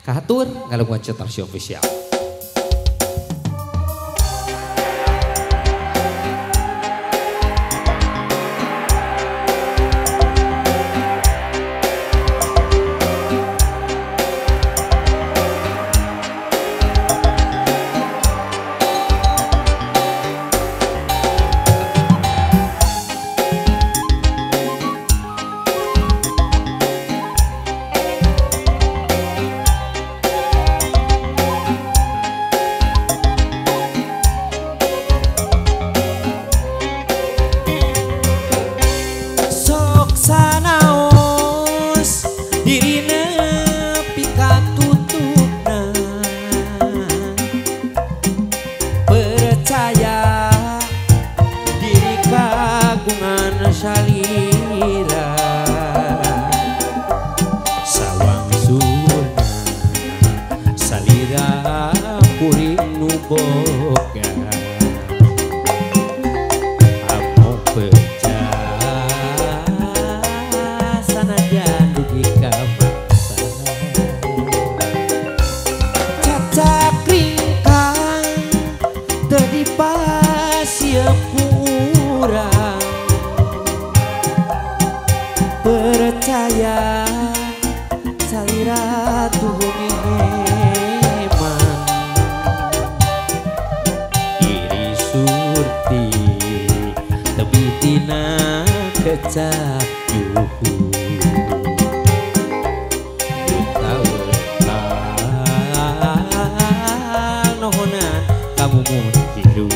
Kahatur ngalungan Cetarsi Official. Salira sawang surna salira kuring nu boga amo pecah sanajan dugi ka masa cacak ringkang teu dipasieun kurang percaya salira tuhumi heman iri surti tebi tina kecap yuhu utawetang nohonan kamu mun hidup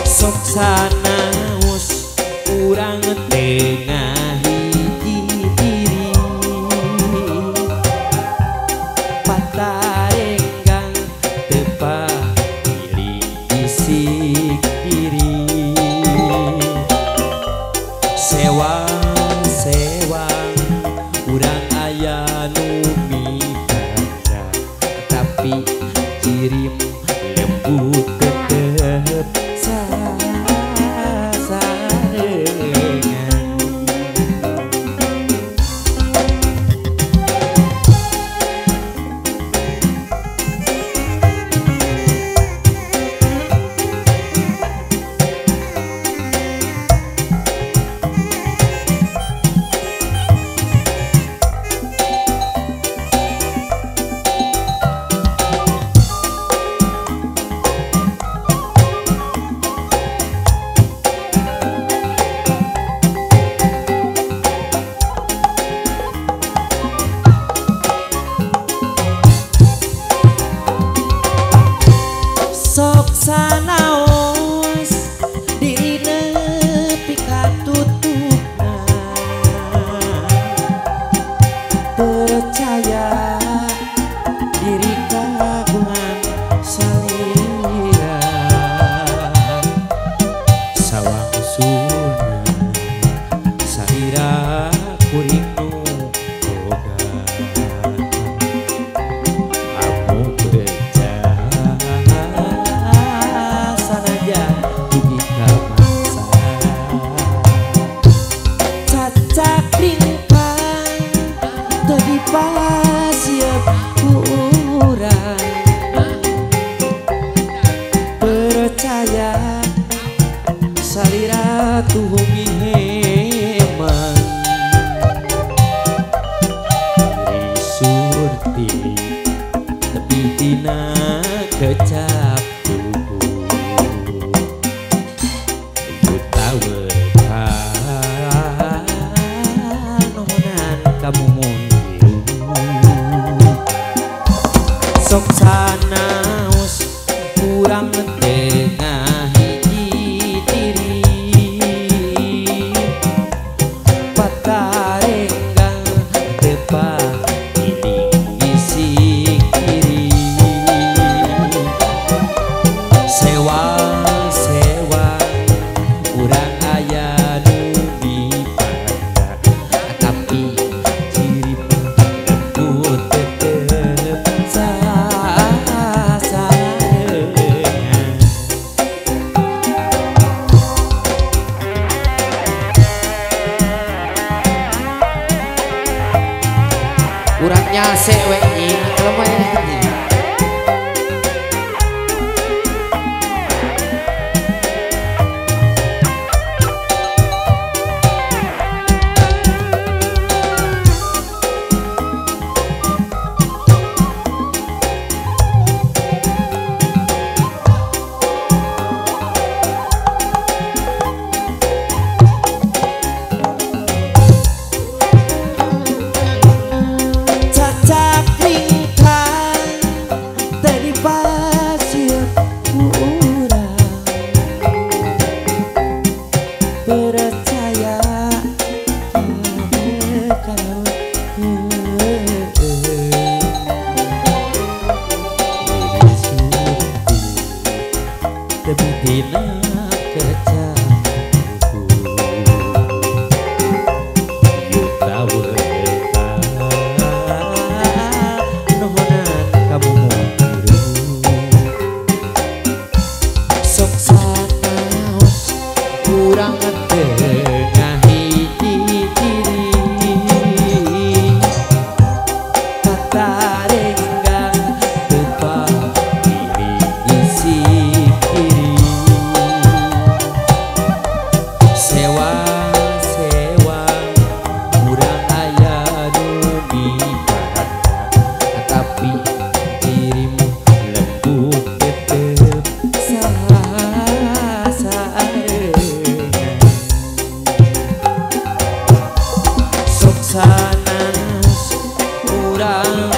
sok sanaos urang tengah hiji diri patarenggang tepa pilih bisik diri sewang urang aya nu mihara tapi kirim lembut tetep sok sanaos diri nepi katutupna percaya diri kagungan salira sawang surna salira kuring nu boga amo pasiep kurang percaya salira tuhumi heman iri surti tepi tina kecap tubuh yuta wetang nohonan kamu mun sok sanaos kurang tengah hiji diri patarenggang tepa iling bisik diri nyasek we kalau mau Dina kecampurku yuta weka nohonan kamu mutiru sok sanaos kurang tengah hiji diri kata renggang tepa diri isi sanas kurang